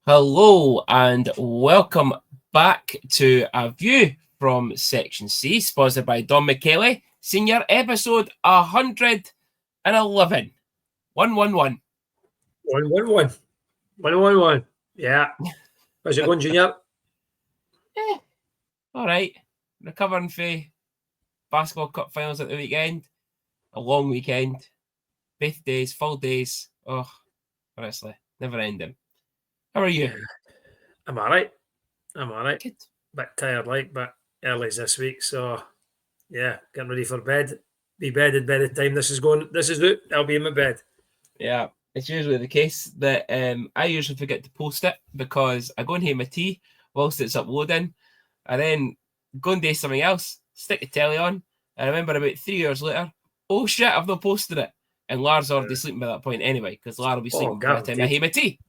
Hello and welcome back to A View from Section C, sponsored by Don McKelly, Senior, episode 111. 111. 111. 111. Yeah. How's it going, Junior? All right. Recovering for basketball cup finals at the weekend. A long weekend. Both days, full days. Oh, honestly, never ending. How are you? Yeah. I'm all right. Good. Bit tired, but early this week. So, yeah, getting ready for bed. Be bedded by the time this is out. I'll be in my bed. Yeah, it's usually the case that I usually forget to post it because I go and have my tea whilst it's uploading. And then go and do something else, stick the telly on. And I remember about 3 hours later, oh shit, I've not posted it. And Lara's already sleeping by that point anyway, because Lara will be sleeping by the time I have my tea.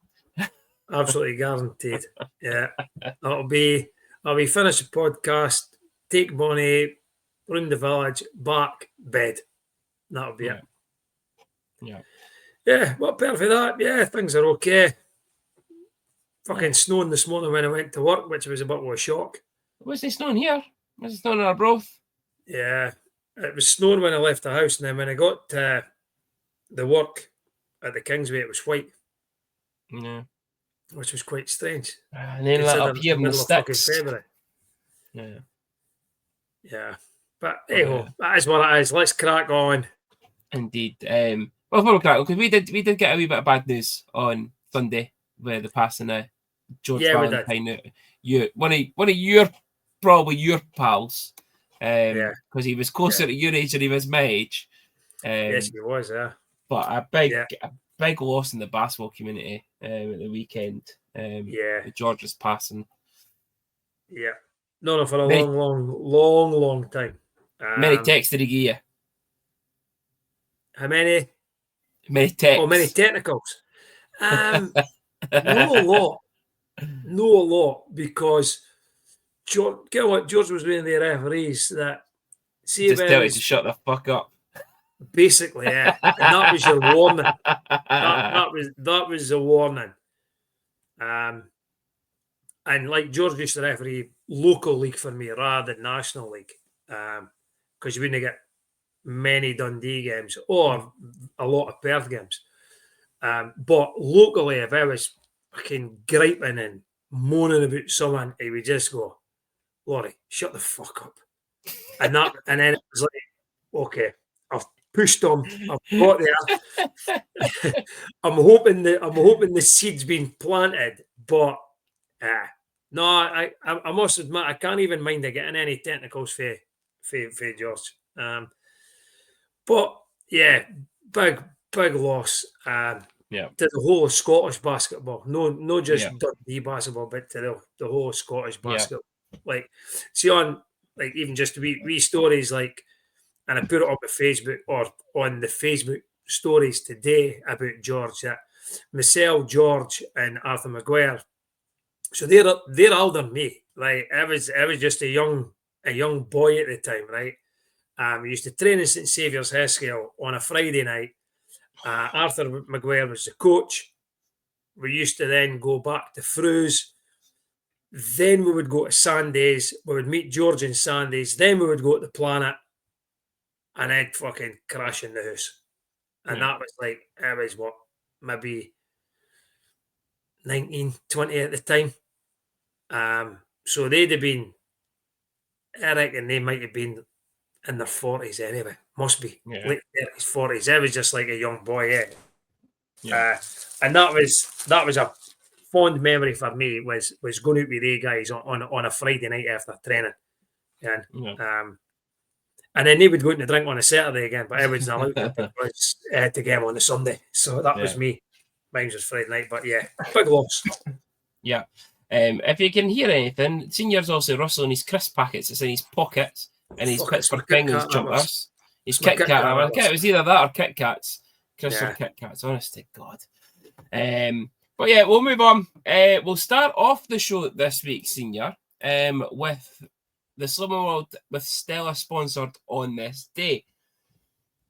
Absolutely guaranteed. Yeah. I'll be finished the podcast, take money, run the village, back, bed. That'll be it. Yeah. Yeah, well, apart from that, yeah, things are okay. Fucking snowing this morning when I went to work, which was a bit of a shock. Was it snowing here? Was it snowing in our broth? Yeah, it was snowing when I left the house, and then when I got to the work at the Kingsway, it was white. Yeah. Which was quite strange. And then up here in the sticks. February. Yeah. Yeah. But hey-ho, that is what it is. Let's crack on. Indeed. Well, we'll crack on, because we did get a wee bit of bad news on Sunday with the passing of George Valentine. One of your probably your pals. Because he was closer to your age than he was my age. Yes, he was, yeah. But a big loss in the basketball community at the weekend. With George's passing. Yeah. No, for a long time. Many texts did he give you? How many? Many texts. Oh, many technicals. No lot, because George was one of the referees that just tell you to shut the fuck up. Basically, yeah. And that was your warning. That was the warning. And like George used to referee local league for me rather than national league, because you wouldn't get many Dundee games or a lot of Perth games. But locally, if I was fucking griping and moaning about someone, he would just go, "Laurie, shut the fuck up." And then it was like, okay, I've pushed him, I've got there. I'm hoping the seed's been planted, but no, I must admit I can't even mind getting any technicals for George. But yeah, big loss. To the whole of Scottish basketball. No just Dundee basketball, but to the whole of Scottish basketball. Like, see on like even just wee stories like, and I put it on my Facebook or on the Facebook stories today about George, that myself, George, and Arthur Maguire. So they're older than me. Like I was just a young boy at the time, right? We used to train in St Saviour's Heskel on a Friday night. Arthur Maguire was the coach. We used to then go back to 3's. Then we would go to Sundays. We would meet George on Sundays. Then we would go to the Planet. And I'd fucking crash in the house. And that was like, I was what, maybe 19, 20 at the time. So they'd have been, I reckon they might have been in their 40s anyway. Must be late 30s, 40s. I was just like a young boy, and that was a fond memory for me, was going out with the guys on a Friday night after training. And then they would go out and drink on a Saturday again, but I was allowed because I had to get them on a Sunday. So that was me. Mine was Friday night, but yeah, big loss. Yeah. If you can hear anything, Senior's also rustling his crisp packets. It's in his pockets, and his Pittsburgh Penguins jumpers. His Kit Kat. It was either that or Kit Kats. Crisp or Kit Kats, honest to God. But yeah, we'll move on. We'll start off the show this week, Senior, with the Slimming World with Stella sponsored on this day.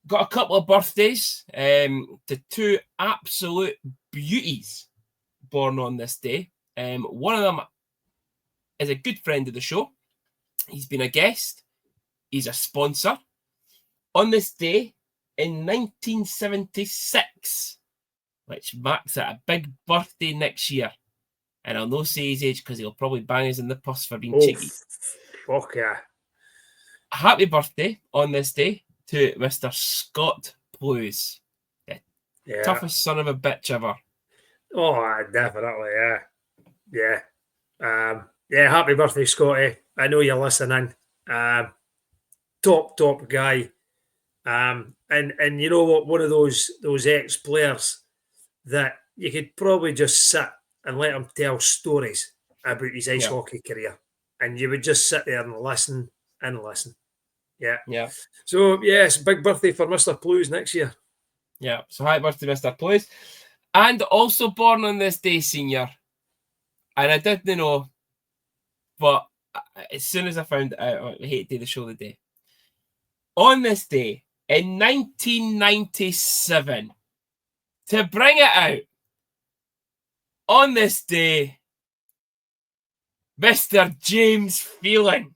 Got a couple of birthdays to two absolute beauties born on this day. One of them is a good friend of the show. He's been a guest. He's a sponsor. On this day in 1976, which marks it a big birthday next year. And I'll not say his age because he'll probably bang us in the puss for being cheeky. Fuck yeah. Happy birthday on this day to Mr. Scott Blues. Yeah. Toughest son of a bitch ever. Oh, definitely, yeah. Yeah, happy birthday, Scotty. I know you're listening. Top guy. And you know what? One of those ex-players that you could probably just sit and let him tell stories about his ice hockey career. And you would just sit there and listen and listen. Yeah. Yeah. So, yes, big birthday for Mr. Blues next year. Yeah. So, happy birthday, Mr. Blues. And also born on this day, senior. And I didn't know, but as soon as I found it out, I hate to do the show the day. On this day, in 1997, to bring it out, on this day, Mr. James Phelan.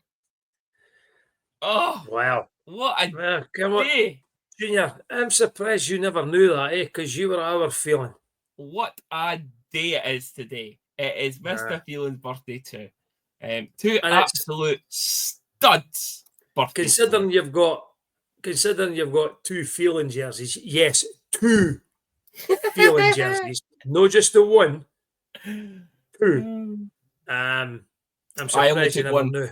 Oh, wow. What a come on. day. Junior, I'm surprised you never knew that, because you were our Phelan. What a day it is today. It is Mr. Phelan's birthday too. Two absolute studs birthdays. Considering you've got two Phelan jerseys, yes, two Phelan jerseys, not just the one, two. I'm surprised you never knew.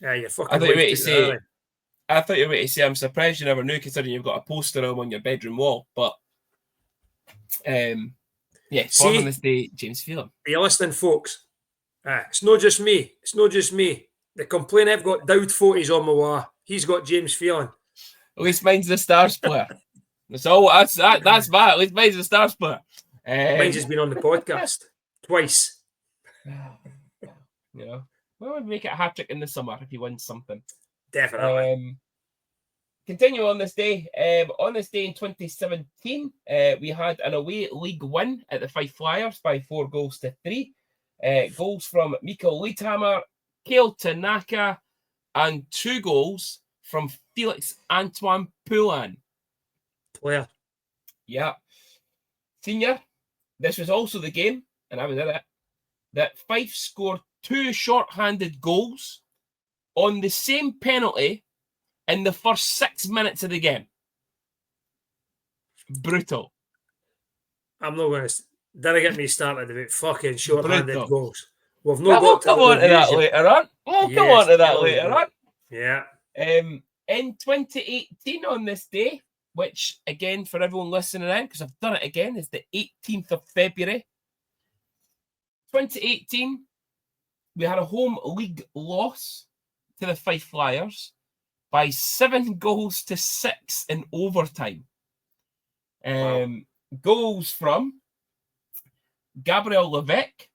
Yeah, you fucking. I thought you were going to say I'm surprised you never knew, considering you've got a poster of him on your bedroom wall. But yeah, born on this day, James Phelan. Are you listening, folks? It's not just me. It's not just me. They complain I've got Dowd photos on my wall. He's got James Phelan. At least mine's the Stars player. That's all. That's bad. At least mine's the Stars player. Mine's has been on the podcast twice. You know, well, we'd make it a hat trick in the summer if he wins something. Definitely. Continue on this day. On this day in 2017, we had an away league win at the Fife Flyers by 4-3. Goals from Mikko Leithammer, Kale Tanaka, and 2 goals from Felix Antoine Poulin. Player. Yeah. Senior, this was also the game, and I was in it, that Fife scored 2 short-handed goals on the same penalty in the first 6 minutes of the game. Brutal. I'm not going to... Don't get me started about fucking short-handed goals. We'll come on to that later on. Yeah. In 2018 on this day, which, again, for everyone listening in, because I've done it again, is the 18th of February. 2018, we had a home league loss to the Fife Flyers by 7-6 in overtime. Goals from Gabriel Levesque,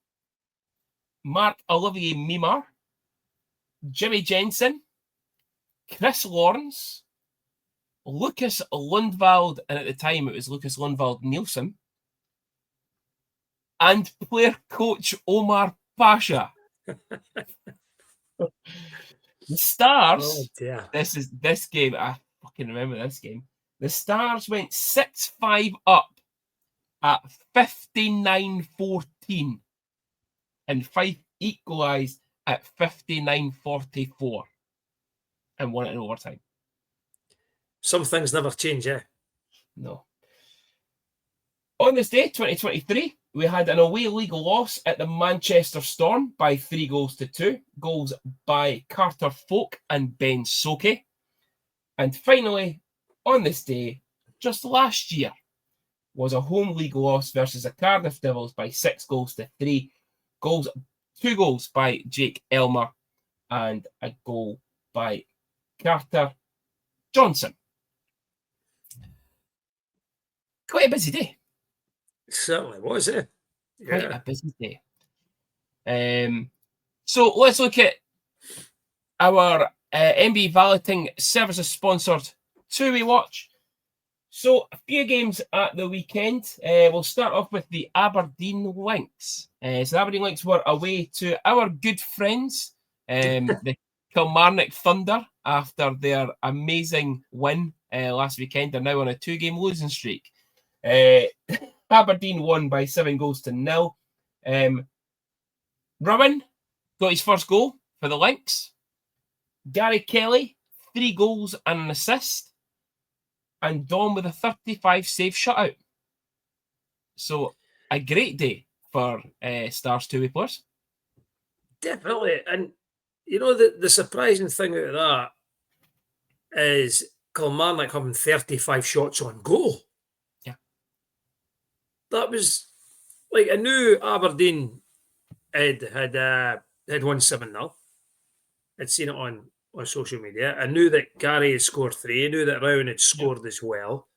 Marc-Olivier Mimar, Jimmy Jensen, Chris Lawrence, Lucas Lundvald, and at the time it was Lucas Lundvald Nielsen, and player coach Omar Pasha. The Stars, this game, I fucking remember this game. The Stars went 6-5 up at 59-14, and Fife equalised at 59-44 and won it in overtime. Some things never change, No. On this day, 2023, we had an away league loss at the Manchester Storm by 3-2. Goals by Carter Folk and Ben Soke. And finally, on this day, just last year, was a home league loss versus the Cardiff Devils by 6-3. 2 goals by Jake Elmer and a goal by Carter Johnson. Quite a busy day. Certainly was, Quite a busy day. So let's look at our MB Balloting Services sponsored 2-way watch. So, a few games at the weekend. We'll start off with the Aberdeen Lynx. So, the Aberdeen Lynx were away to our good friends, the Kilmarnock Thunder, after their amazing win last weekend. They're now on a 2-game losing streak. Aberdeen won by 7-0. Rowan got his first goal for the Lynx. Gary Kelly, 3 goals and an assist. And Dom with a 35 save shutout. So a great day for Stars 2-way players. Definitely. And the surprising thing out of that is Kilmarnock having 35 shots on goal. Yeah. That was like, I knew Aberdeen had won 7-0. I'd seen it on social media. I knew that Gary had scored 3. I knew that Rowan had scored as well.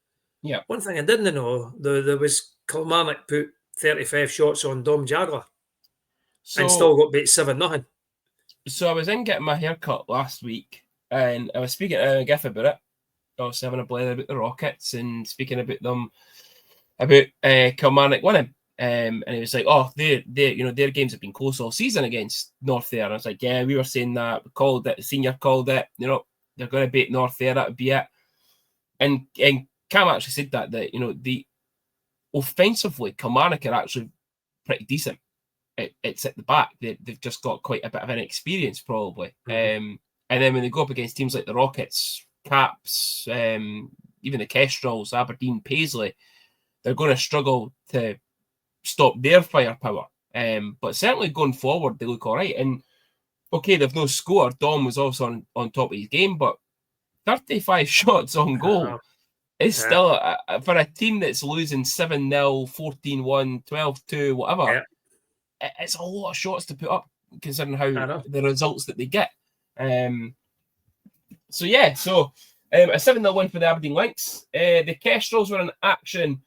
Yeah. One thing I didn't know, there was Kilmarnock put 35 shots on Dom Jagler and still got beat 7-0. So I was in getting my haircut last week, and I was speaking to Giff about it. Obviously having a blather about the Rockets and speaking about them, about Kilmarnock winning. And he was like, "Oh, their games have been close all season against North there." And I was like, "Yeah, we were saying that. We called it. The senior called it. They're going to beat North there. That would be it." And Cam actually said that the offensively, Kilmarnock are actually pretty decent. It's at the back. They've just got quite a bit of inexperience, probably. Mm-hmm. And then when they go up against teams like the Rockets, Caps, even the Kestrels, Aberdeen, Paisley, they're going to struggle to stop their firepower. But certainly going forward, they look all right. And okay, they've no score. Dom was also on top of his game, but 35 shots on goal is still, for a team that's losing 7-0, 14-1, 12-2, whatever, it's a lot of shots to put up, considering how the results that they get. So a 7-0 win for the Aberdeen Lynx. The Kestrels were in action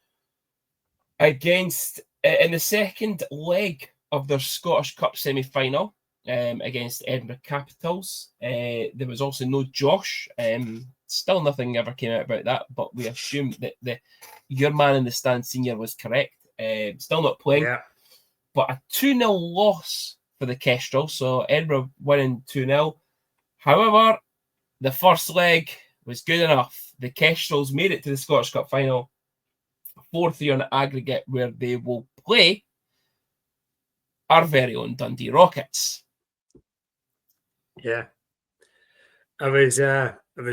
against in the second leg of their Scottish Cup semi-final against Edinburgh Capitals. There was also no Josh. Still nothing ever came out about that, but we assumed that your man in the stand senior was correct. Still not playing. Yeah. But a 2-0 loss for the Kestrels. So Edinburgh winning 2-0. However, the first leg was good enough. The Kestrels made it to the Scottish Cup final, 4-3 on aggregate, where they will play our very own Dundee Rockets. Yeah. I was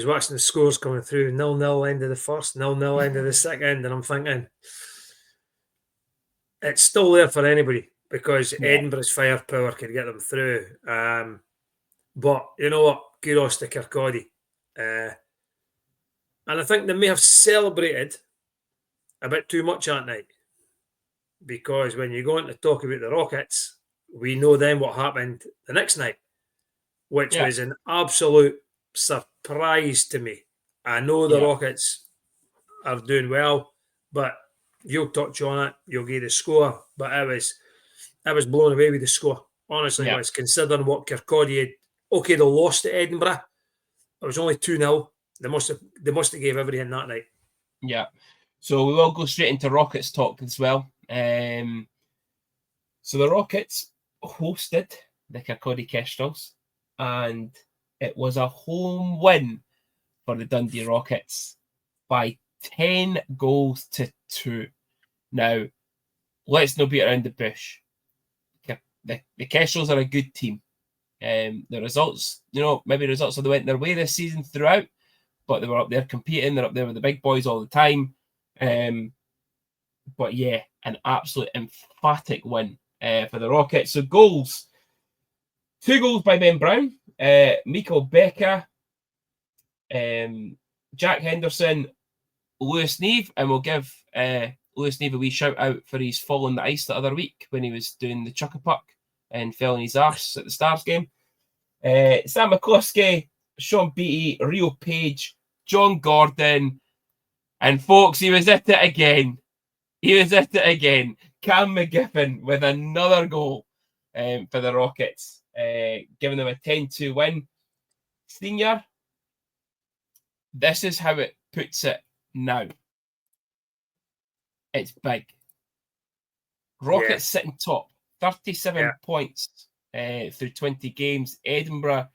watching the scores coming through, 0-0 end of the first, 0-0 end of the second, and I'm thinking it's still there for anybody because Edinburgh's firepower could get them through. But you know what? Kudos to Kirkcaldy. And I think they may have celebrated a bit too much that night, because when you go on to talk about the Rockets, we know then what happened the next night, which was an absolute surprise to me. I know the Rockets are doing well, but you'll touch on it, you'll get the score, but I was blown away with the score. Honestly, I was, considering what Kirkcaldy had. Okay, they lost to Edinburgh. It was only 2-0. They must have gave everything that night. Yeah. So we will go straight into Rockets talk as well. So the Rockets hosted the Kirkcaldy Kestrels, and it was a home win for the Dundee Rockets by 10-2. Now, let's not beat around the bush. The Kestrels are a good team. The results, maybe results have went their way this season throughout, but they were up there competing. They're up there with the big boys all the time. But yeah, an absolute emphatic win for the Rockets. So goals. 2 goals by Ben Brown, Mikael Becker, Jack Henderson, Lewis Neve, and we'll give Lewis Neve a wee shout out for his fall on the ice the other week when he was doing the chuck-a-puck and fell on his arse at the Stars game. Sam McCluskey, Sean Beattie, Rio Page, John Gordon, and folks, he was at it again. Cam McGiffin with another goal for the Rockets, giving them a 10-2 win. Senior, this is how it puts it now. It's big. Rockets sitting top, 37 points through 20 games. Edinburgh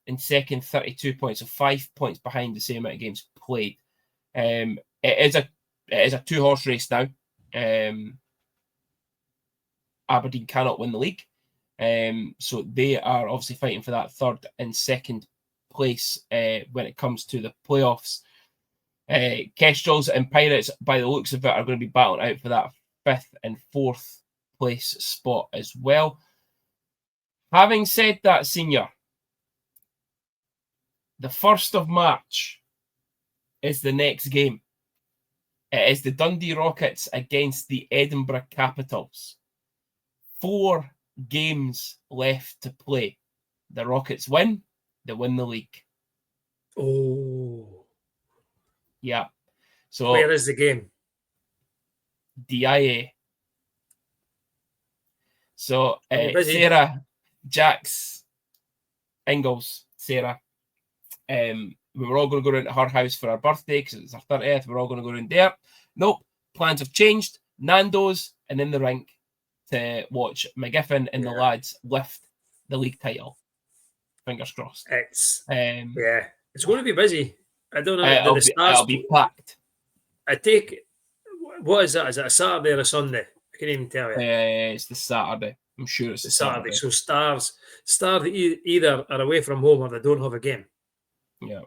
in second, 32 points, so 5 points behind the same amount of games played. It is a 2-horse race now. Aberdeen cannot win the league. So they are obviously fighting for that third and second place when it comes to the playoffs. Kestrels and Pirates, by the looks of it, are going to be battling out for that 5th and 4th place spot as well. Having said that, Senior, the 1st of March is the next game. It is the Dundee Rockets against the Edinburgh Capitals. 4 games left to play. The Rockets win, they win the league. Oh. Yeah. So where is the game? DIA. So Sarah, Jax, Ingalls, Sarah, we were all going to go round to her house for her birthday because it's her 30th. We're all going to go round there. Nope. Plans have changed. Nando's and in the rink to watch McGiffin and the lads lift the league title. Fingers crossed. It's going to be busy. I don't know. It'll be packed. I take. What is that? Is it a Saturday or a Sunday? I can't even tell you. It's the Saturday. I'm sure it's the Saturday. So Stars either are away from home or they don't have a game. Yeah.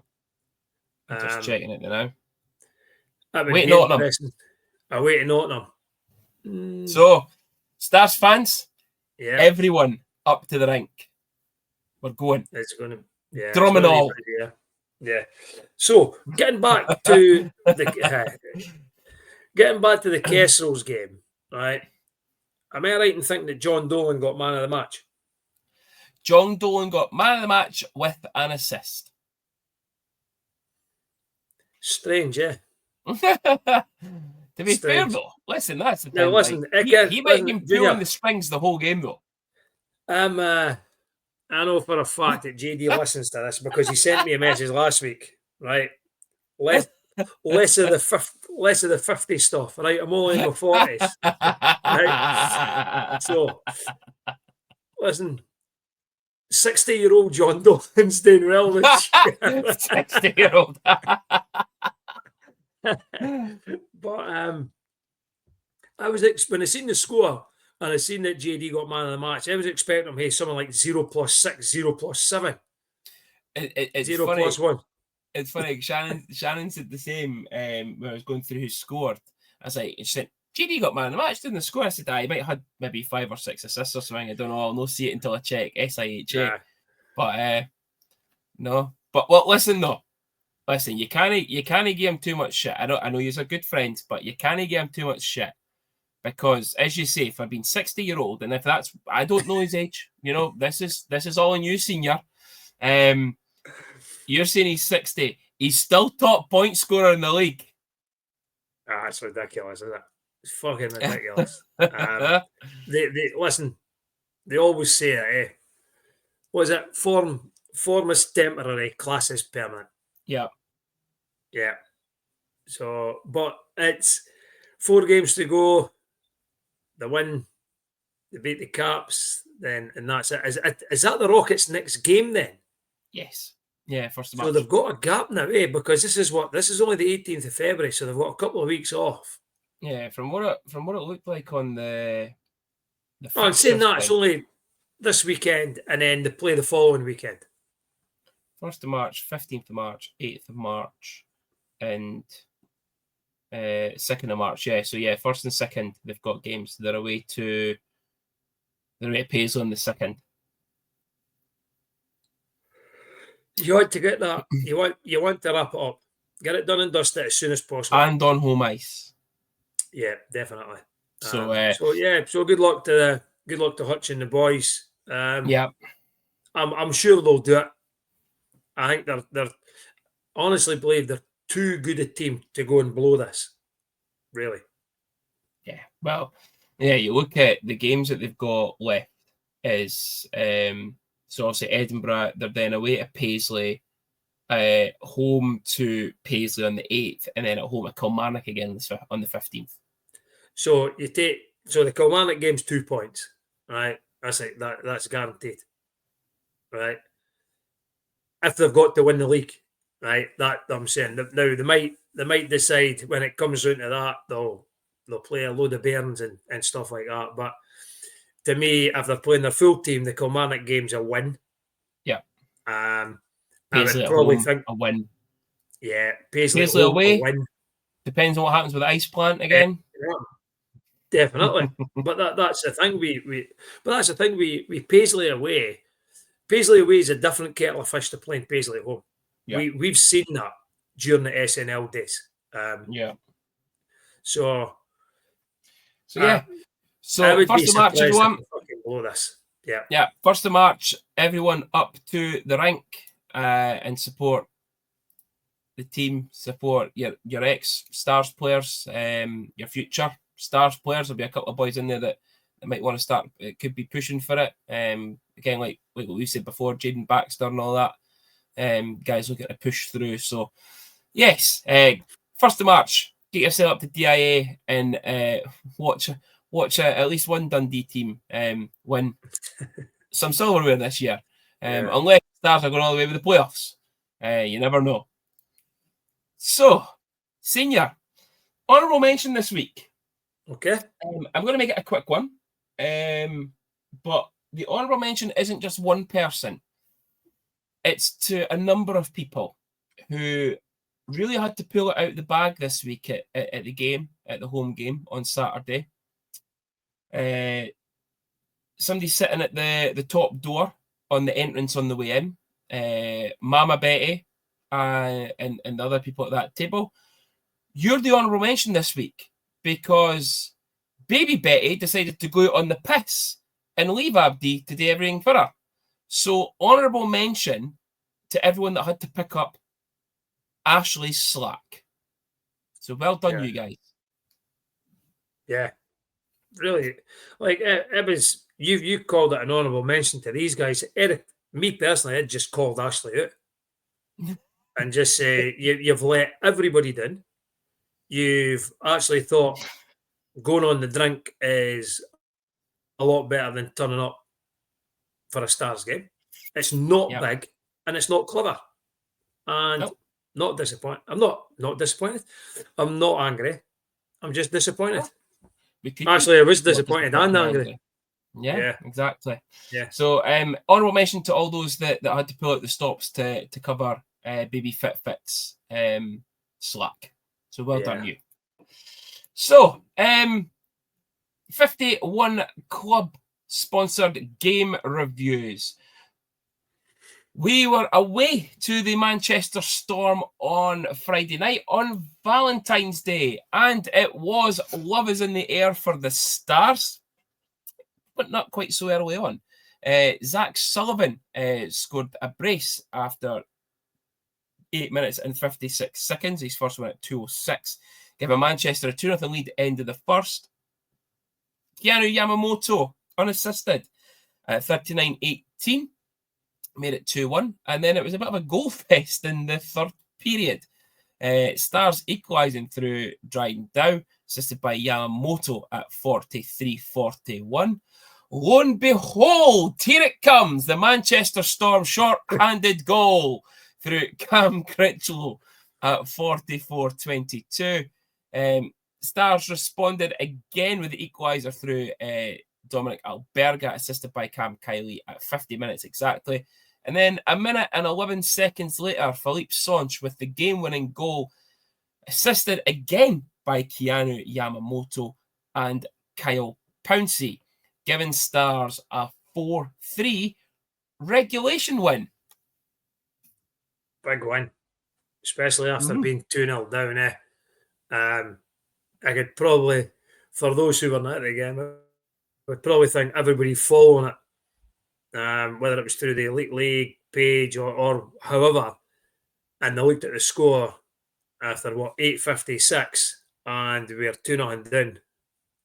Just checking it now. Wait, Nottingham. Away to Nottingham. So, Stars fans, everyone up to the rink. We're going. It's going to, drum and all. Yeah. So, getting back to the Kestrels game, right? Am I right in thinking that John Dolan got man of the match? John Dolan got man of the match with an assist. Strange, yeah. To be fair, though, listen, that's the thing. Now, listen, he might have been pulling the strings the whole game, though. I know for a fact that JD listens to this because he sent me a message last week, right? Less of the 50 stuff, right? I'm only in my 40s. Right? So, listen, 60-year-old John Dolan's doing well this year. 60-year-old. But I was when I seen the score and I seen that JD got man of the match, I was expecting him, something like 0+6, 0+7. It's 0+1. It's funny. Shannon said the same when I was going through who scored. I was like, she said, JD got man of the match, didn't the score? I said, he might have had maybe 5 or 6 assists or something. I don't know. I'll not see it until I check. SIHA. Yeah. But no. But well, listen though. Listen, you can't give him too much shit. I know you're a good friend, but you can't give him too much shit. Because as you say, for being 60-year-old, and if that's I don't know his age, this is all on you, Senior. You're saying he's 60. He's still top point scorer in the league. That's ridiculous, isn't it? It's fucking ridiculous. Listen, they always say it, What is it? Form is temporary, class is permanent. Yeah. Yeah. So, but it's 4 games to go. They win. They beat the Caps. Then, and that's it. Is that the Rockets' next game then? Yes. Yeah, first of all. So they've got a gap now, because this is only the 18th of February, so they've got a couple of weeks off. Yeah, from what it looked like on the I'm saying that it's only this weekend, and then they play the following weekend. 1st of March, 15th of March, 8th of March, and 2nd of March. Yeah, so 1st and 2nd they've got games. They're away to Paisley on the 2nd. You want to get that. You want to wrap it up. Get it done and dusted as soon as possible. And on home ice. Yeah, definitely. So good luck to Hutch and the boys. Yeah. I'm sure they'll do it. I think they're honestly believe they're too good a team to go and blow this. Really. Yeah. Well, you look at the games that they've got left is so obviously Edinburgh, they're then away to Paisley, home to Paisley on the 8th, and then at home at Kilmarnock again on the 15th. So the Kilmarnock game's 2 points, right? That's like that's guaranteed, right? If they've got to win the league, right? That I'm saying. Now they might decide when it comes down to that they'll play a load of bairns and stuff like that. But to me, if they're playing their full team, the Kilmarnock game's a win. Yeah. I Paisley would at probably home, think a win. Yeah, Paisley at Paisley home, away. a win. Depends on what happens with the ice plant again. Definitely. But that's the thing we Paisley away. Paisley away is a different kettle of fish to playing Paisley at home. Yeah. We've seen that during the SNL days. Yeah. So yeah. I So would first be of March, surprised everyone. if they fucking blow this. Yeah. Yeah. 1st of March, everyone up to the rink and support the team, support your ex-Stars players, your future Stars players. There'll be a couple of boys in there that might want to start. It could be pushing for it. Again, like what we said before, Jaden Baxter and all that. Guys looking to push through. So yes, 1st of March, get yourself up to DIA and watch at least one Dundee team win some silverware this year. Unless Stars are going all the way with the playoffs. You never know. So, senior, honourable mention this week. Okay. I'm going to make it a quick one. But the honourable mention isn't just one person. It's to a number of people who really had to pull it out of the bag this week at the game, at the home game on Saturday. Somebody sitting at the top door on the entrance on the way in, Mama Betty and the other people at that table. You're the honourable mention this week because Baby Betty decided to go out on the piss and leave Abdi to do everything for her. So honourable mention to everyone that had to pick up Ashley's slack. So well done, you guys. Yeah, really. Like it was. You called it an honourable mention to these guys. Me personally, I'd just called Ashley out and just say you've let everybody down. You've actually thought going on the drink is a lot better than turning up for a Stars game. It's not big and it's not clever. And not disappointed. I'm not disappointed. I'm not angry. I'm just disappointed. Actually, I was disappointed and angry. Yeah, exactly. Yeah. So honourable mention to all those that had to pull out the stops to cover Baby Fit's slack. So well done, you. So 51 club sponsored game reviews. We were away to the Manchester Storm on Friday night on Valentine's Day, and it was love is in the air for the Stars, but not quite so early on. Zach Sullivan scored a brace after 8 minutes and 56 seconds. His first one at 2:06. Giving Manchester a 2-0 lead at the end of the first. Keanu Yamamoto, unassisted, at 39:18. Made it 2-1. And then it was a bit of a goal fest in the third period. Stars equalising through Dryden Dow, assisted by Yamamoto at 43:41. Lo and behold, here it comes, the Manchester Storm short-handed goal through Cam Critchlow at 44:22. Stars responded again with the equaliser through Dominic Alberga, assisted by Cam Kiley at 50 minutes exactly. And then a minute and 11 seconds later, Philippe Sonch with the game-winning goal, assisted again by Keanu Yamamoto and Kyle Pouncey, giving Stars a 4-3 regulation win. Big win, especially after being 2-0 down. I could probably, for those who were not at the game, I would probably think everybody following it, whether it was through the Elite League page or however, and they looked at the score after 8:56 and we're 2-0 down.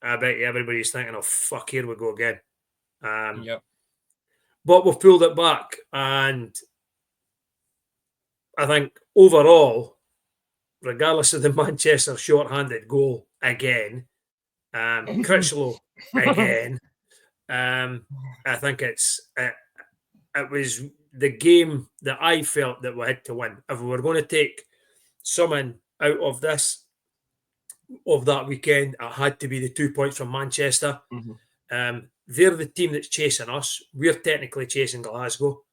I bet you everybody's thinking, oh fuck, here we go again. But we've pulled it back, and I think overall, regardless of the Manchester short-handed goal again, Critchlow again. I think it was the game that I felt that we had to win. If we were going to take something out of that weekend, it had to be the 2 points from Manchester. They're the team that's chasing us. We're technically chasing Glasgow.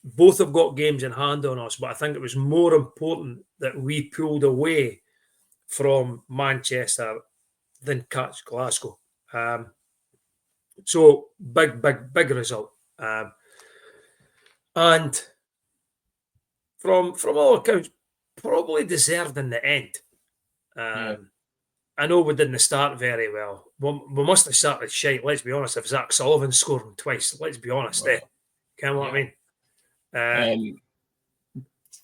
Both have got games in hand on us, but I think it was more important that we pulled away from Manchester than catch Glasgow. So big result. And from all accounts, probably deserved in the end. I know we didn't start very well. We must have started shite, let's be honest. If Zach Sullivan scored him twice, let's be honest. Kind of what I mean?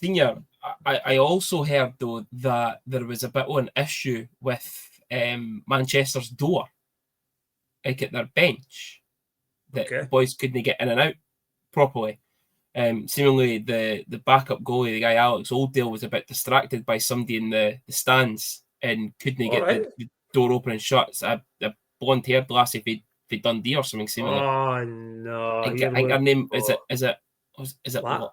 Senior, I also heard, though, that there was a bit of an issue with Manchester's door, like at their bench, that boys couldn't get in and out properly. Seemingly, the backup goalie, the guy Alex Oldale, was a bit distracted by somebody in the stands and couldn't get the door open and shut. It's a blonde-haired lassie for Dundee or something, seemingly. Oh, no. I think her name, is it Lara?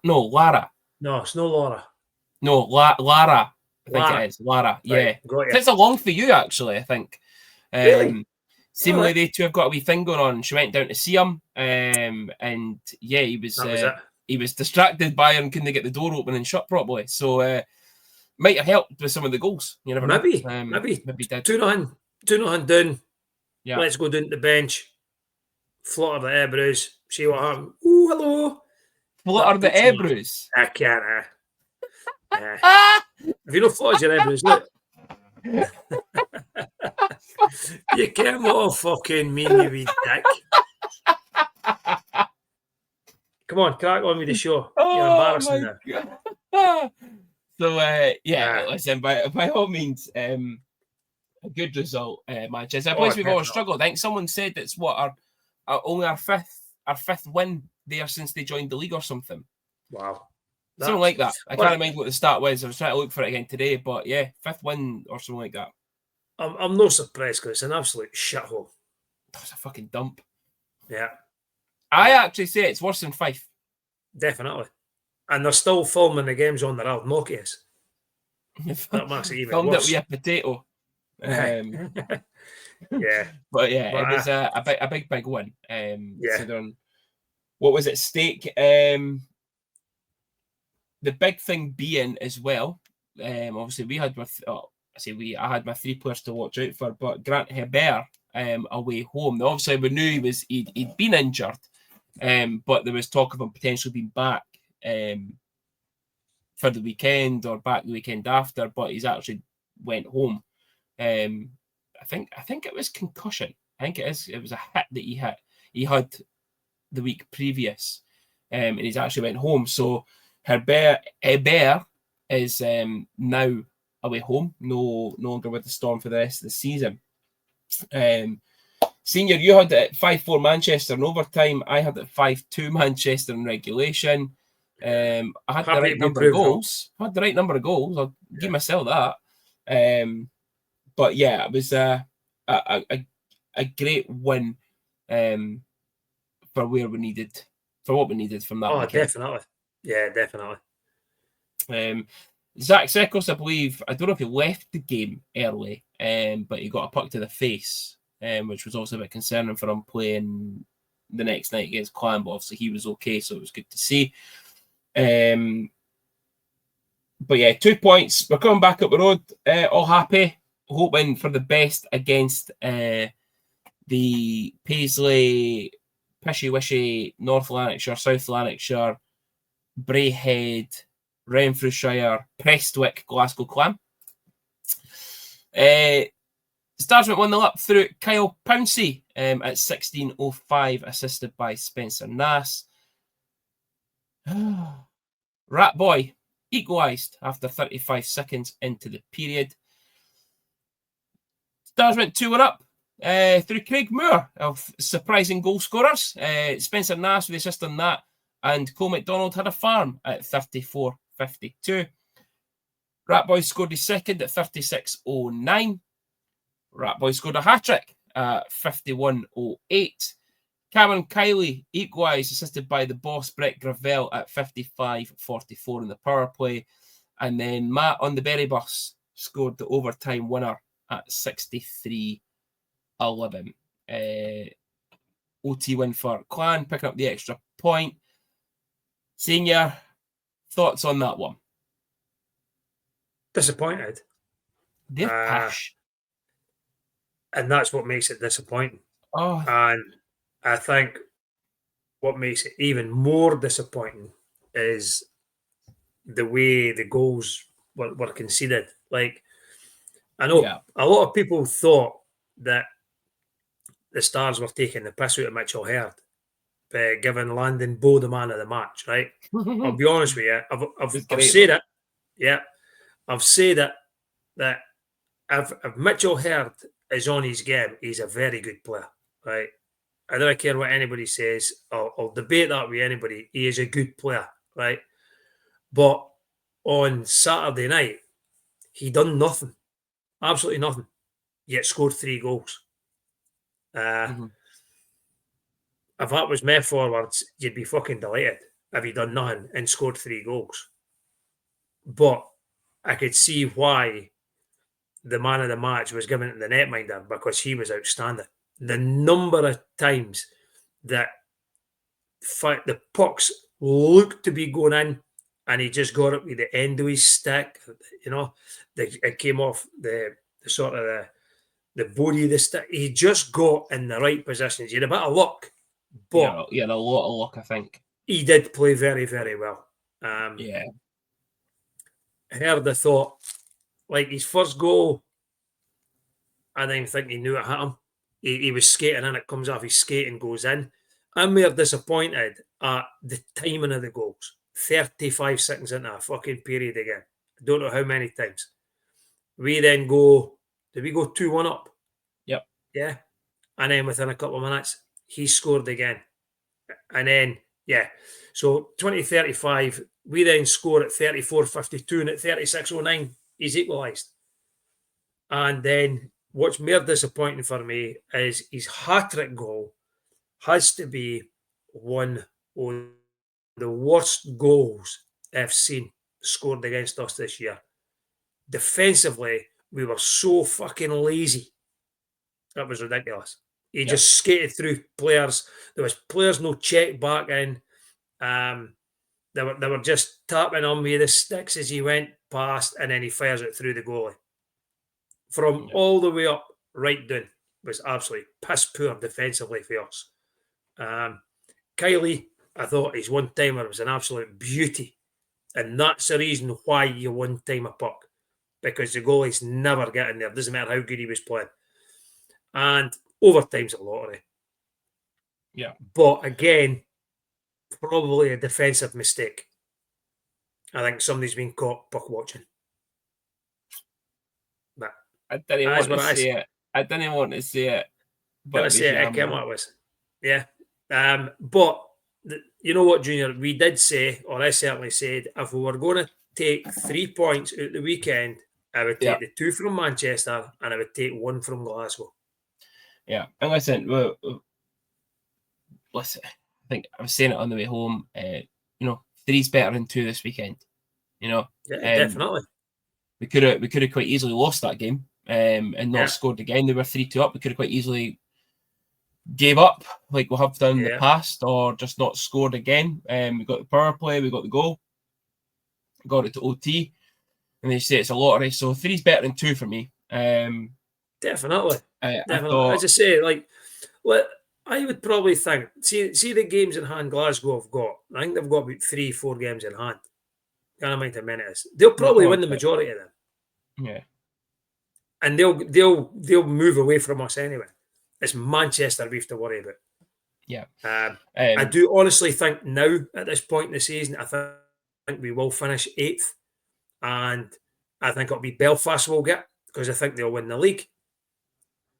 No, Lara. No, it's no Laura. No, Lara. I think it is. Lara, yeah. It's along for you, actually, I think. Really? Seemingly, they two have got a wee thing going on. She went down to see him, and yeah, he was distracted by her and couldn't get the door open and shut properly. So, might have helped with some of the goals. You never know. Maybe did. 2-0 down. Yeah. Let's go down to the bench. Flutter the eyebrows. See what happens. Oh, hello. Flutter the eyebrows? I can't. If you don't flutter your eyebrows, look. You can't what I fucking mean, you wee dick. Come on, crack on with the show. You're embarrassing now. So, listen, by all means, a good result, Manchester. I believe we've always struggled. I think someone said it's only our fifth win there since they joined the league or something. Wow. Something like that. I can't remember what the stat was. I was trying to look for it again today, but yeah, 5th win or something like that. I'm not surprised because it's an absolute shithole. It's a fucking dump. Yeah. I actually say it's worse than Fife. Definitely. And they're still filming the games on their old Nokias. That makes it even filmed worse. Filmed it with a potato. Yeah. But yeah, it was a big win. Considering what was at stake. The big thing being as well, obviously we had I had my 3 players to watch out for, but Grant Hebert away home. Now, obviously we knew he'd been injured, but there was talk of him potentially being back for the weekend or back the weekend after, but he's actually went home. I think it was concussion. I think it was a hit that he had the week previous, and he's actually went home. So Hebert is now away home, no longer with the Storm for the rest of the season. Senior, you had it at 5-4 Manchester in overtime. I had it at 5-2 Manchester in regulation. I had the right number of goals. I'll give myself that. But yeah, it was a great win for what we needed from that. Oh, definitely. Yeah, definitely. Zach Sekos, I believe, I don't know if he left the game early, but he got a puck to the face, which was also a bit concerning for him playing the next night against Clan, but obviously he was okay, so it was good to see. But yeah, 2 points. We're coming back up the road, all happy, hoping for the best against the Paisley, Pishy-Wishy, North Lanarkshire, South Lanarkshire, Braehead, Renfrewshire, Prestwick, Glasgow Clan. Stars went 1-0 up through Kyle Pouncey at 16:05, assisted by Spencer Nass. Rat Boy equalised after 35 seconds into the period. Stars went 2-1 up through Craig Moore of surprising goal scorers. Spencer Nass with the assist on that, and Cole McDonald had a farm at 34:52. Ratboy scored his second at 36.09. Ratboy scored a hat-trick at 51.08. Cameron Kiley equalised, assisted by the boss Brett Gravel at 55.44 in the power play. And then Matt on the Berry bus scored the overtime winner at 63.11. OT win for Clan, picking up the extra point. Senior, thoughts on that one? Disappointed. They're pish. And that's what makes it disappointing. Oh. And I think what makes it even more disappointing is the way the goals were conceded. Like, I know a lot of people thought that the Stars were taking the piss out of Mitchell Herd, giving Landon Bowe the man of the match, right? I'll be honest with you. I've said it. Yeah. I've said it that if Mitchell Herd is on his game, he's a very good player, right? I don't care what anybody says. I'll debate that with anybody. He is a good player, right? But on Saturday night, he done nothing. Absolutely nothing. Yet scored 3 goals. If that was my forwards, you'd be fucking delighted if he done nothing and scored 3 goals. But I could see why the man of the match was given to the netminder, because he was outstanding. The number of times that the pucks looked to be going in and he just got it with the end of his stick, it came off the sort of the body of the stick. He just got in the right positions. He had a bit of luck, but he had a lot of luck, I think. He did play very, very well. Herd, I thought, like his first goal, I didn't think he knew it hit him. He was skating and it comes off his skate and goes in. I'm more disappointed at the timing of the goals. 35 seconds into a fucking period again. I don't know how many times. We then go, did we go 2-1 up? Yep. Yeah. And then within a couple of minutes, he scored again. And then, so 20-35, we then score at 34-52, and at 36-09, he's equalised. And then what's more disappointing for me is his hat-trick goal has to be one of the worst goals I've seen scored against us this year. Defensively, we were so fucking lazy. That was ridiculous. He just skated through players. There was players no check back in. They were just tapping on with the sticks as he went past, and then he fires it through the goalie. From all the way up, right down, was absolutely piss poor defensively for us. Kiley, I thought his one-timer was an absolute beauty. And that's the reason why you one-time a puck. Because the goalie's never getting there. Doesn't matter how good he was playing. And overtime's a lottery. Yeah. But again, probably a defensive mistake. I think somebody's been caught puck watching. But I didn't want to say it. I didn't want to say it. But it came what it was. Yeah. But you know what, Junior? We did say, or I certainly said, if we were going to take 3 points out the weekend, I would take the 2 from Manchester and I would take 1 from Glasgow. Yeah. And listen, I think I was saying it on the way home. 3's better than 2 this weekend. Yeah, definitely. We could have quite easily lost that game and not scored again. They were 3-2 up. We could have quite easily gave up like we have done in the past, or just not scored again. We got the power play, we got the goal, got it to OT, and they say it's a lottery. So 3's better than 2 for me. Definitely. I as I say, I would probably think, see the games in hand Glasgow have got. I think they've got about 3-4 games in hand. Can't mind how many it is. They'll probably win the majority of them. Yeah. And they'll move away from us anyway. It's Manchester we have to worry about. Yeah. I do honestly think now, at this point in the season, I think we will finish 8th. And I think it'll be Belfast we'll get, because I think they'll win the league.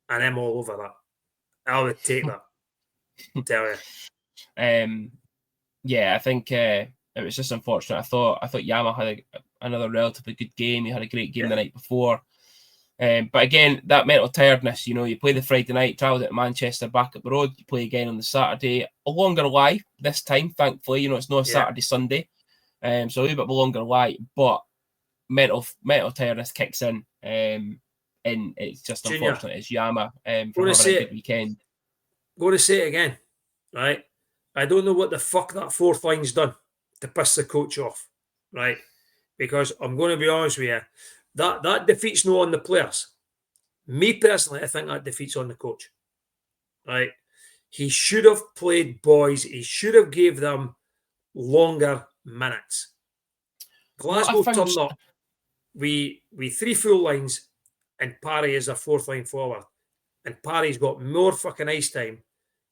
And I'm all over that. I would take that. Tell you. Yeah, I think it was just unfortunate. I thought Yama had another relatively good game. He had a great game the night before. But again, that mental tiredness, you play the Friday night, travelled out to Manchester, back up the road, you play again on the Saturday. A longer lie this time, thankfully. It's not a Saturday, Sunday. So a little bit of a longer lie, but mental tiredness kicks in. And it's just unfortunate. It's Yama for having a good weekend. Going to say it again, right? I don't know what the fuck that fourth line's done to piss the coach off, right? Because I'm going to be honest with you, that defeat's not on the players. Me personally, I think that defeat's on the coach, right? He should have played boys. He should have gave them longer minutes. Glasgow turned up. We 3 full lines, and Parry is a fourth line forward, and Parry's got more fucking ice time,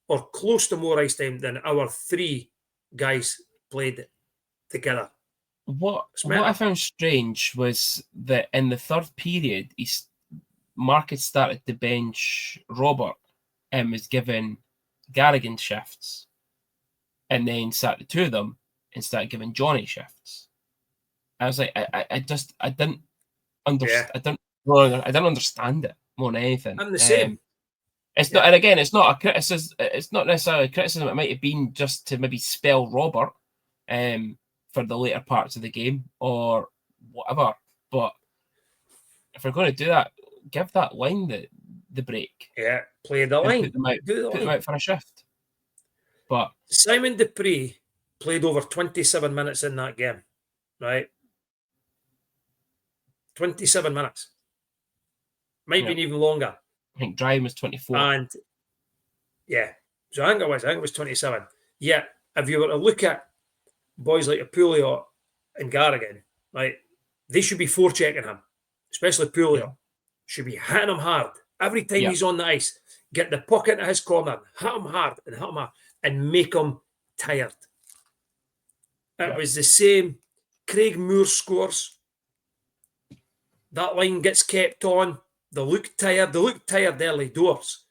or close to more ice time than our 3 guys played together. What I found strange was that in the third period, Mark had started to bench Robert and was given Garrigan shifts, and then sat the 2 of them and started giving Johnny shifts. I was like, I didn't understand. I didn't understand it more than anything. I'm the same. It's not, and again, it's not a criticism. It's not necessarily a criticism. It might have been just to maybe spell Robert, for the later parts of the game or whatever. But if we're going to do that, give that line the break. Yeah, play the line. Put them out for a shift. But Simon Dupree played over 27 minutes in that game, right? 27 minutes. Might be even longer. I think Dryden was 24. And so I think it was 27. Yeah, if you were to look at boys like Apulio and Garrigan, right, they should be forechecking him, especially Apulio. Yeah. Should be hitting him hard every time he's on the ice. Get the puck into his corner, hit him hard, and make him tired. It was the same. Craig Moore scores. That line gets kept on. They look tired. They looked tired early doors.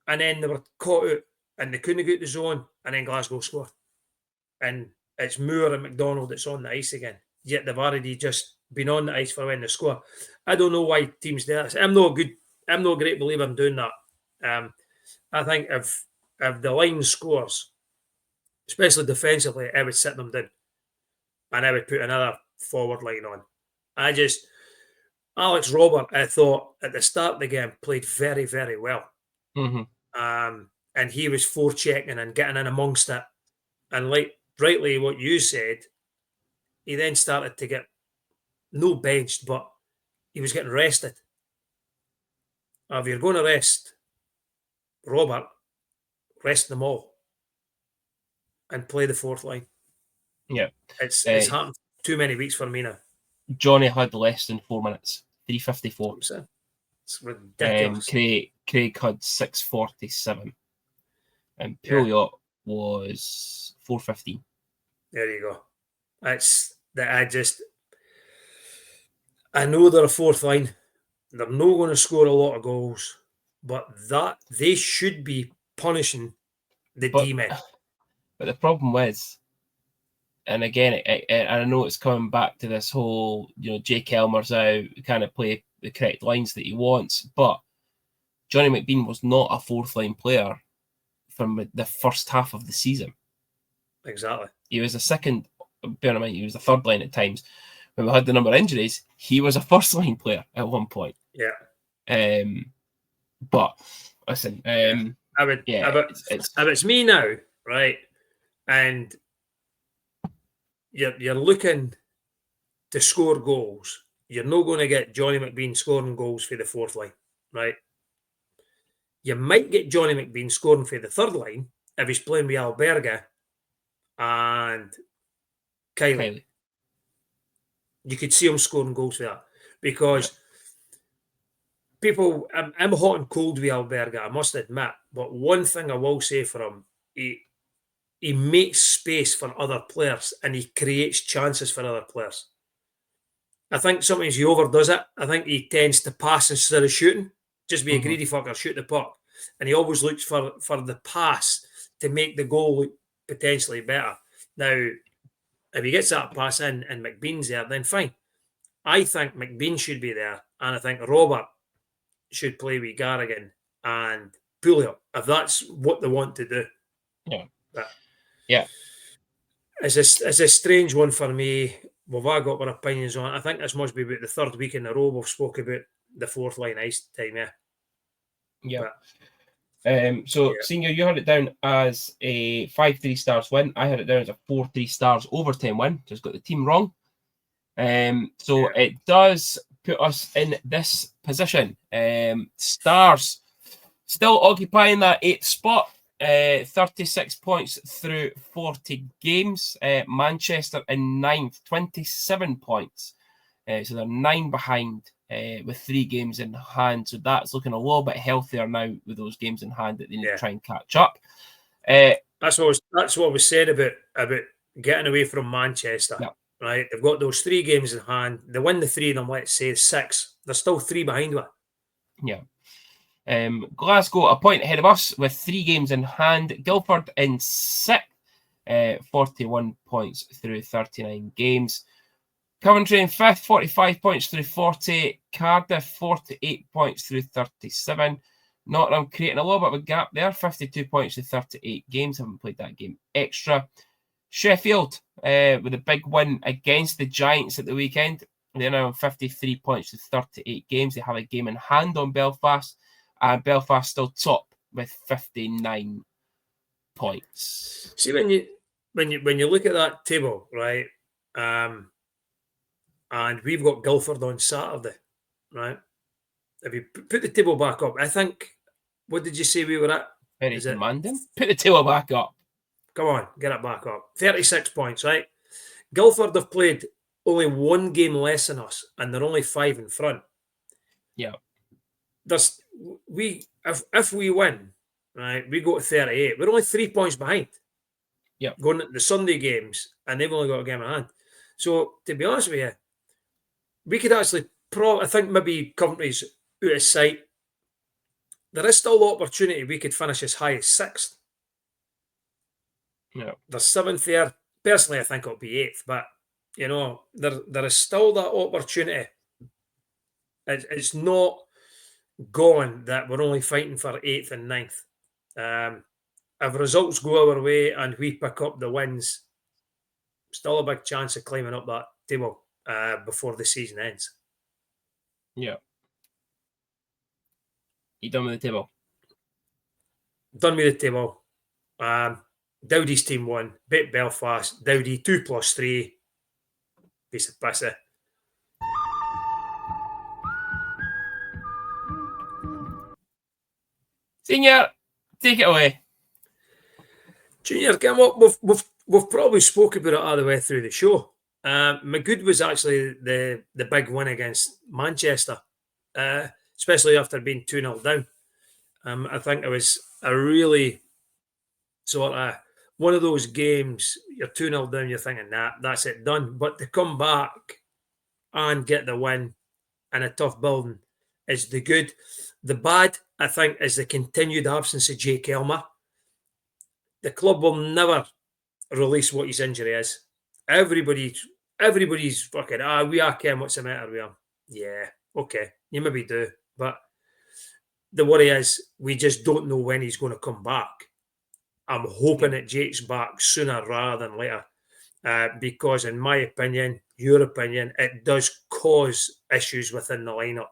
And then they were caught out and they couldn't get the zone, and then Glasgow scored. And it's Moore and McDonald that's on the ice again. Yet they've already just been on the ice for when they score. I don't know why teams do this. I'm not a great believer in doing that. I think if the line scores, especially defensively, I would sit them down. And I would put another forward line on. Alex Robert, I thought at the start of the game played very, very well. Mm-hmm. And he was forechecking and getting in amongst it. And like rightly what you said, he then started to get no benched, but he was getting rested. If you're going to rest Robert, rest them all and play the fourth line. Yeah. It's happened too many weeks for me now. Johnny had less than 4 minutes, 3:54. It's ridiculous. Craig had 6:47. And Pouliot was 4:15. There you go. I know they're a fourth line. They're not going to score a lot of goals, but that they should be punishing the D-men. But the problem is, and again, I know it's coming back to this whole, Jake Elmer's out, kind of play the correct lines that he wants, but Johnny McBean was not a fourth line player from the first half of the season. Exactly. He was a second, bear in mind, he was a third line at times. When we had the number of injuries, he was a first line player at one point. Yeah. But listen, if it's me now, right, and you're looking to score goals, you're not going to get Johnny McBean scoring goals for the fourth line, right? You might get Johnny McBean scoring for the third line if he's playing with Alberga and Kylie. You could see him scoring goals for that because people, I'm hot and cold with Alberga, I must admit. But one thing I will say for him, he makes space for other players and he creates chances for other players. I think sometimes he overdoes it. I think he tends to pass instead of shooting. Just be a greedy fucker, shoot the puck. And he always looks for the pass to make the goal look potentially better. Now, If he gets that pass in and McBean's there, then fine. I think McBean should be there, and I think Robert should play with Garrigan and Pulio, if that's what they want to do. Yeah. But yeah. It's a strange one for me. We've all got our opinions on it. I think this must be about the third week in a row we've spoke about the fourth line ice time, yeah. Yeah. Senior, you had it down as a 5-3 stars win. I had it down as a 4-3 stars overtime win. Just got the team wrong. It does put us in this position. Stars still occupying that 8th spot. 36 points through 40 games. Manchester in 9th, 27 points. So they're 9 behind with 3 games in hand. So that's looking a little bit healthier now with those games in hand that they need to try and catch up. That's what was said about getting away from Manchester. Yeah. Right? They've got those 3 games in hand. They win the 3 of them, let's say 6. They're still 3 behind one. Yeah. Glasgow a point ahead of us with 3 games in hand. Guildford in 6th, 41 points through 39 games. Coventry in 5th, 45 points through 40. Cardiff, 48 points through 37. Nottingham creating a little bit of a gap there, 52 points through 38 games. Haven't played that game extra. Sheffield with a big win against the Giants at the weekend. They're now on 53 points through 38 games. They have a game in hand on Belfast. And Belfast still top with 59 points. See, when you look at that table, right, and we've got Guildford on Saturday, right? If you put the table back up, I think, what did you say we were at? Very demanding. Put the table back up. Come on, get it back up. 36 points, right? Guildford have played only 1 game less than us, and they're only 5 in front. Yeah. If we win, right, we go to 38. We're only 3 points behind. Yeah. Going into the Sunday games, and they've only got a game in hand. So, to be honest with you, we could actually I think maybe Coventry's out of sight. There is still the opportunity we could finish as high as 6th. Yeah. There's 7th there. Personally, I think it'll be 8th, but there is still that opportunity. It's not gone that we're only fighting for 8th and 9th. If results go our way and we pick up the wins, still a big chance of climbing up that table before the season ends. Yeah. You done with the table? Done with the table. Dowdy's team won. Beat Belfast. Dowdy 2+3. Piece of pissy. Senior, take it away. Junior, we've probably spoke about it all the way through the show. My good was actually the big win against Manchester, especially after being 2-0 down. I think it was a really sort of one of those games, you're 2-0 down, you're thinking, that's it, done. But to come back and get the win in a tough building is the good. The bad, I think, is the continued absence of Jake Elmer. The club will never release what his injury is. Everybody's fucking, we are Ken, what's the matter with him? Yeah, okay, you maybe do. But the worry is we just don't know when he's going to come back. I'm hoping that Jake's back sooner rather than later. Because in my opinion, your opinion, it does cause issues within the lineup.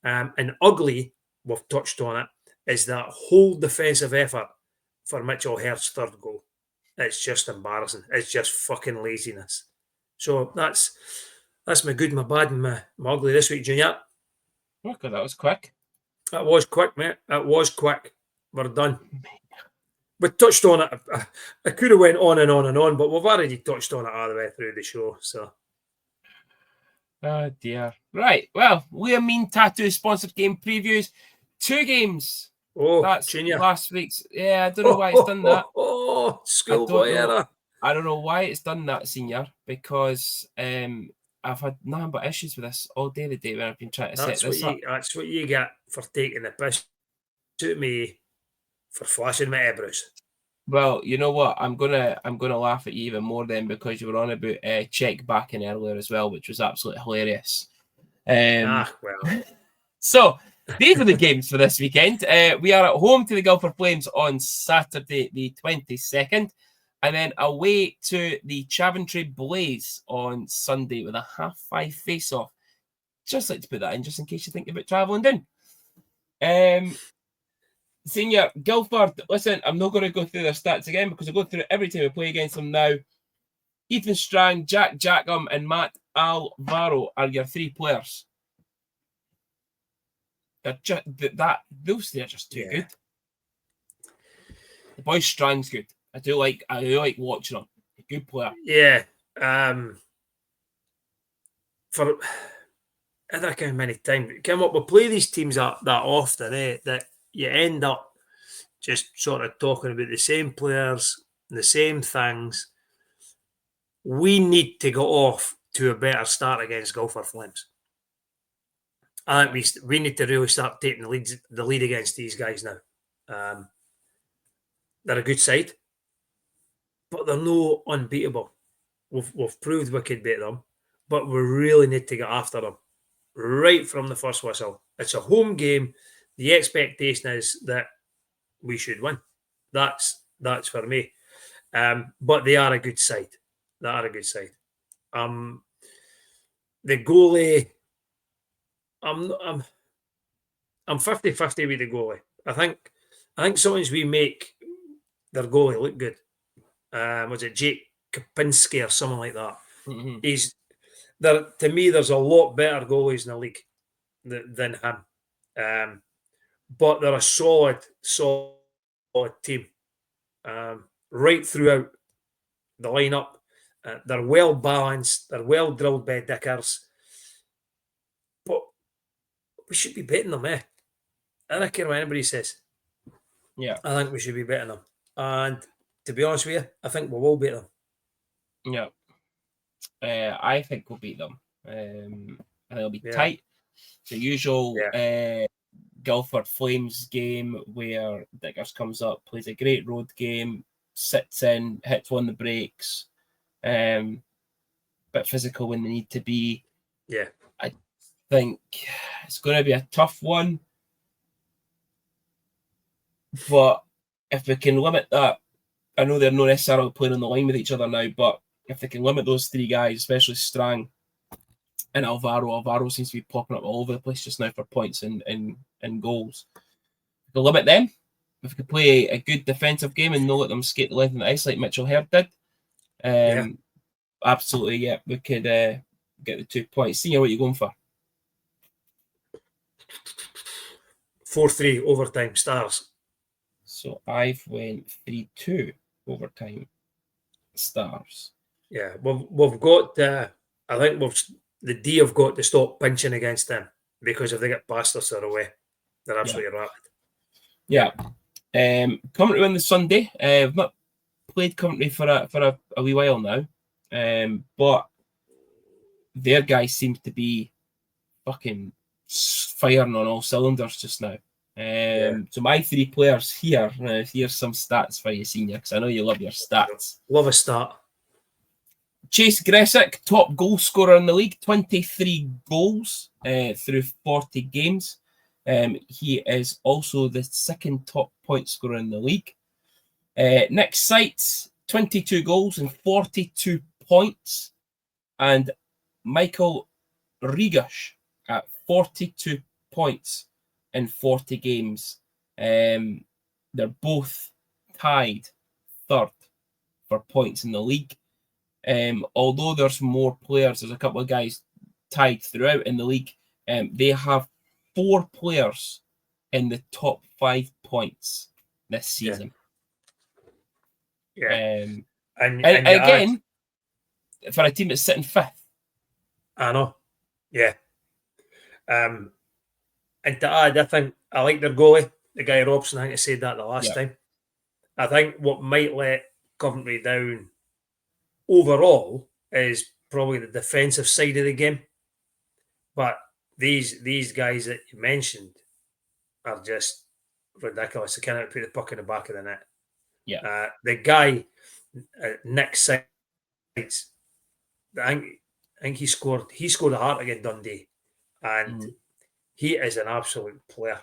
And ugly, we've touched on it, is that whole defensive effort for Mitchell Hurst's third goal. It's just embarrassing. It's just fucking laziness. So that's my good, my bad, and my ugly this week, Junior. Okay, that was quick. That was quick, mate. It was quick. We're done. We touched on it. I could have went on and on and on, but we've already touched on it all the way through the show. So, oh dear. Right. Well, Liam Mean Tattoo sponsored game previews. 2 games. Oh, that's Junior. Last week's. Yeah, I don't know why it's done that. Schoolboy era. I don't know why it's done that, Senior, because I've had nothing but issues with this all day today when I've been trying to set this up. That's what you get for taking the piss out of me for flashing my eyebrows. Well, you know what? I'm gonna laugh at you even more then, because you were on about check backing earlier as well, which was absolutely hilarious. Well. So these are the games for this weekend. We are at home to the Guildford Flames on Saturday the 22nd, and then away to the Coventry Blaze on Sunday with a 5:30 face-off. Just like to put that in, just in case you think about travelling down. Senior, Guildford, listen, I'm not going to go through their stats again because I go through it every time we play against them now. Ethan Strang, Jack Jackham, and Matt Alvaro are your three players. They're just, those three are just too good. The boy Strang's good. I do like watching him. A good player. Yeah. For I don't know how many times we play these teams that often, that you end up just sort of talking about the same players, the same things. We need to go off to a better start against Guildford Flames. I think we need to really start taking the lead against these guys now. They're a good side, but they're no unbeatable. We've proved we could beat them, but we really need to get after them right from the first whistle. It's a home game. The expectation is that we should win. That's for me. But they are a good side. They are a good side. The goalie, I'm 50-50 with the goalie. I think sometimes we make their goalie look good. Was it Jake Kapinski or something like that? Mm-hmm. He's there. To me, there's a lot better goalies in the league than him. But they're a solid team right throughout the lineup. They're well balanced. They're well drilled by Dickers. But we should be beating them, I don't care what anybody says. Yeah. I think we should be beating them. And to be honest with you, I think we will beat them. Yeah. I think we'll beat them. And it'll be tight. The usual Guildford Flames game where Dickers comes up, plays a great road game, sits in, hits one of the breaks, bit physical when they need to be. Yeah. I think it's going to be a tough one. But if we can limit that, I know they're not necessarily playing on the line with each other now, but if they can limit those three guys, especially Strang and Alvaro seems to be popping up all over the place just now for points and goals. If we limit them, if we could play a good defensive game and not let them skate the length of the ice like Mitchell Herd did, absolutely, we could get the 2 points. See what you're going for. 4-3 overtime Stars. So I've went 3-2 overtime Stars. Yeah, we've got. I think the D have got to stop pinching against them, because if they get past us, they're away. They're absolutely rapid. Yeah. Coventry win the Sunday. We've not played Coventry for a wee while now, but their guys seem to be fucking firing on all cylinders just now. So my three players here. Here's some stats for you, Senior, because I know you love your stats. Love a start. Chase Gressick, top goal scorer in the league, 23 goals through 40 games. He is also the second top point scorer in the league. Nick Sites, 22 goals and 42 points. And Michael Rigush at 42 points in 40 games. They're both tied third for points in the league. Although there's more players, there's a couple of guys tied throughout in the league. They have 4 players in the top 5 points this season. And again, for a team that's sitting 5th. I know. Yeah. And to add, I think I like their goalie, the guy Robson. I think I said that the last time. I think what might let Coventry down overall is probably the defensive side of the game. But these guys that you mentioned are just ridiculous. They cannot put the puck in the back of the net. Yeah. The guy, Nick Sides, I think he scored a hat against Dundee, and he is an absolute player.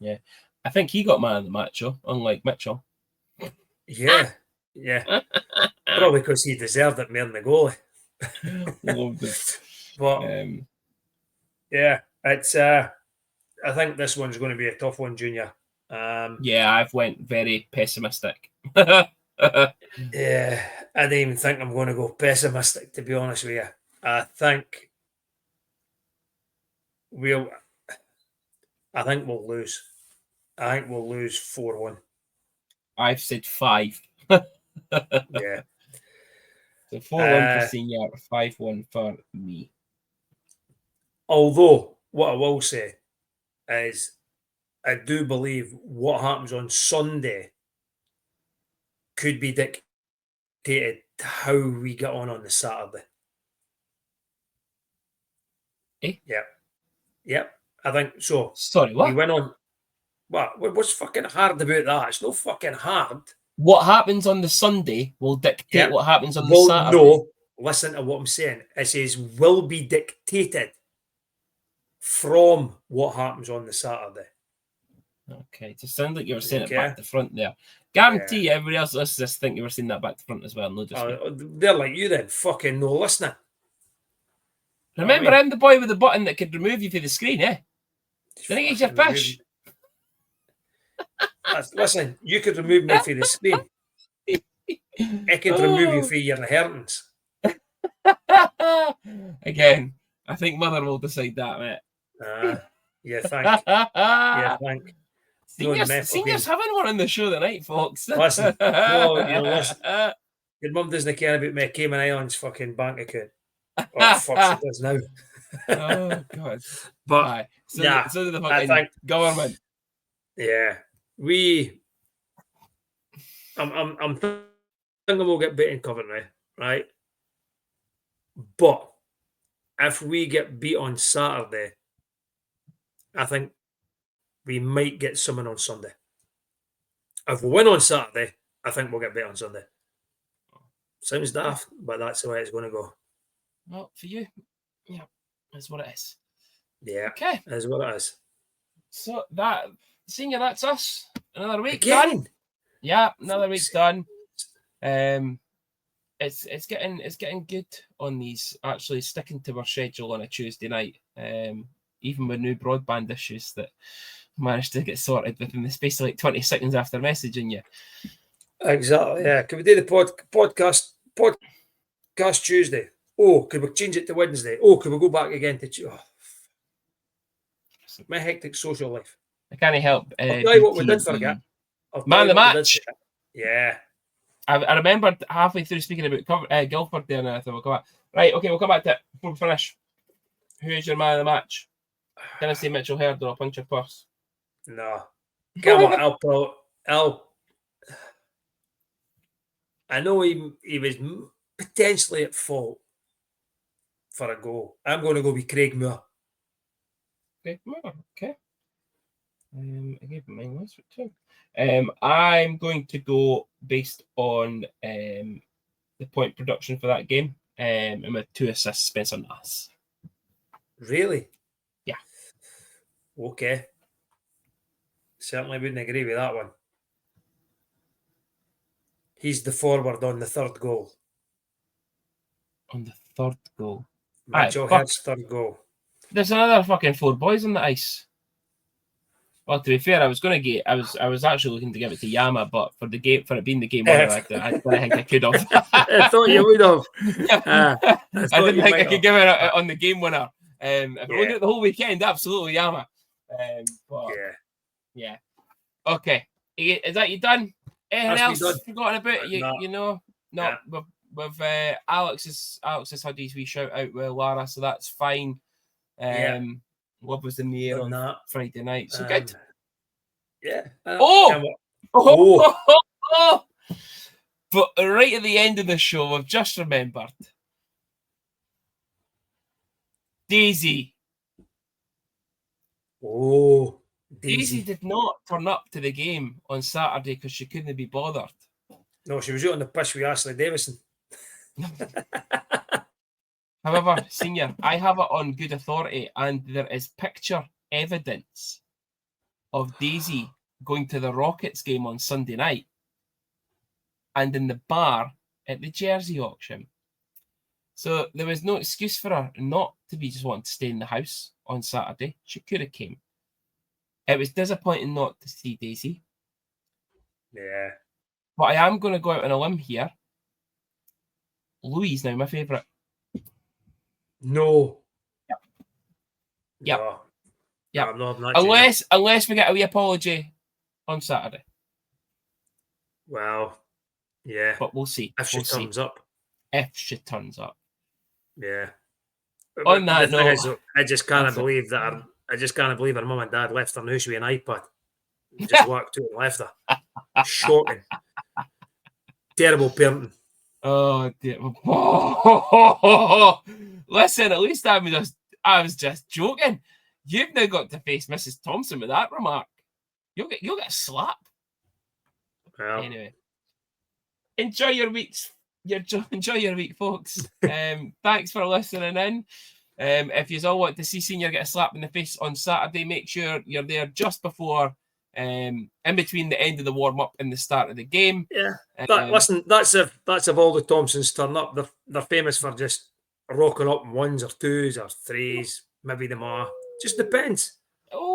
Yeah. I think he got man of the match, though, unlike Mitchell. Yeah. Probably because he deserved it more than the goalie. Loved it. But yeah, it's. I think this one's going to be a tough one, Junior. Yeah, I've went very pessimistic. Yeah, I don't even think I'm going to go pessimistic, to be honest with you. I think we'll lose. I think we'll lose 4-1. I've said 5. Yeah. So 4-1 for Senior, 5-1 for me. Although, what I will say is I do believe what happens on Sunday could be dictated to how we get on the Saturday. Eh? Yep. I think so. Sorry, what? We went on. What's fucking hard about that? It's no fucking hard. What happens on the Sunday will dictate what happens on the Saturday. No, listen to what I'm saying. It says will be dictated from what happens on the Saturday. Okay, it sounds like you were saying it back to front there. Guarantee everybody else listening to this think you were saying that back to front as well. No, they're like you then, fucking no listening. Remember, I'm the boy with the button that could remove you from the screen, eh? Do you think it's your fish? Listen, you could remove me from the screen. I could remove you from your inheritance. Again, I think Mother will decide that, mate. You think? You think? Senior's having one on the show tonight, folks. Listen, listen. Your mum doesn't care about my Cayman Islands fucking bank account. Oh, fuck, she does now. Oh, God. But, so do the fucking government. Yeah. I'm thinking we'll get beat in Coventry, right? But if we get beat on Saturday, I think we might get someone on Sunday. If we win on Saturday, I think we'll get beat on Sunday. Sounds daft, but that's the way it's going to go. Well, for you, yeah, that's what it is. Yeah, okay, that's what it is. So Senior, that's us. Another week done. Yeah, another week's done. It's getting good on these. Actually, sticking to our schedule on a Tuesday night. Even with new broadband issues that managed to get sorted within the space of like 20 seconds after messaging you. Exactly. Yeah. Could we do the podcast Tuesday? Oh, could we change it to Wednesday? Oh, could we go back again to Tuesday? My hectic social life. I can't help. I'll tell you what we did forget. Man of the match. Yeah. I remembered halfway through speaking about Guildford there, and I thought we'll come back. Right, okay, we'll come back to it before we finish. Who is your man of the match? Can I say Mitchell Herd or I'll punch your purse? No. Come on, I know he was potentially at fault for a goal. I'm going to go with Craig Moore. Okay. I gave him mine last week too. I'm going to go based on the point production for that game. And with 2 assists, Spencer Nass. Really? Yeah. Okay. Certainly wouldn't agree with that one. He's the forward on the third goal. On the third goal? Mitchell Herd's third goal. There's another fucking 4 boys on the ice. Well, to be fair, I was actually looking to give it to Yama, but for it being the game winner, I didn't think I could have. I thought you would have. I didn't think I could give it on the game winner. If we do it the whole weekend, absolutely Yama. Yeah. Okay. Is that you done? Anything else forgotten about? You know? No. With Alex's had his wee shout out with Lara, so that's fine. What was in the air on Friday night? So good. Yeah. But right at the end of the show, I've just remembered Daisy. Oh, Daisy did not turn up to the game on Saturday because she couldn't be bothered. No, she was out on the pitch with Ashley Davison. However, Senior, I have it on good authority, and there is picture evidence of Daisy going to the Rockets game on Sunday night and in the bar at the jersey auction. So there was no excuse for her not to be just wanting to stay in the house on Saturday. She could have came. It was disappointing not to see Daisy. Yeah. But I am going to go out on a limb here. Louis is now my favourite. No. Yep. No. Yep. No, I'm not Unless we get a wee apology on Saturday. Well, yeah. But we'll see. If she turns up. If she turns up. Yeah. On that note, I just can't believe that. I just can't believe her mum and dad left her in the house with an iPad. Just walked out and left her. Shocking. Terrible parenting. Oh dear. Listen, at least I was just joking. You've now got to face Mrs. Thompson with that remark. You'll get a slap. Well, anyway, enjoy your weeks. Enjoy your week, folks. Thanks for listening in. If you all want to see Senior get a slap in the face on Saturday, make sure you're there just before, in between the end of the warm up and the start of the game. Yeah. Listen, that's if all the Thompsons turn up. They're famous for just rocking up in 1s or 2s or 3s, maybe them all. Just depends.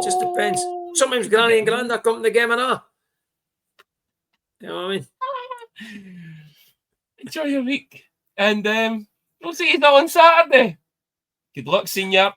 Just depends. Sometimes Granny and Granda come to the game and all. You know what I mean? Enjoy your week. And we'll see you all on Saturday. Good luck, Senior.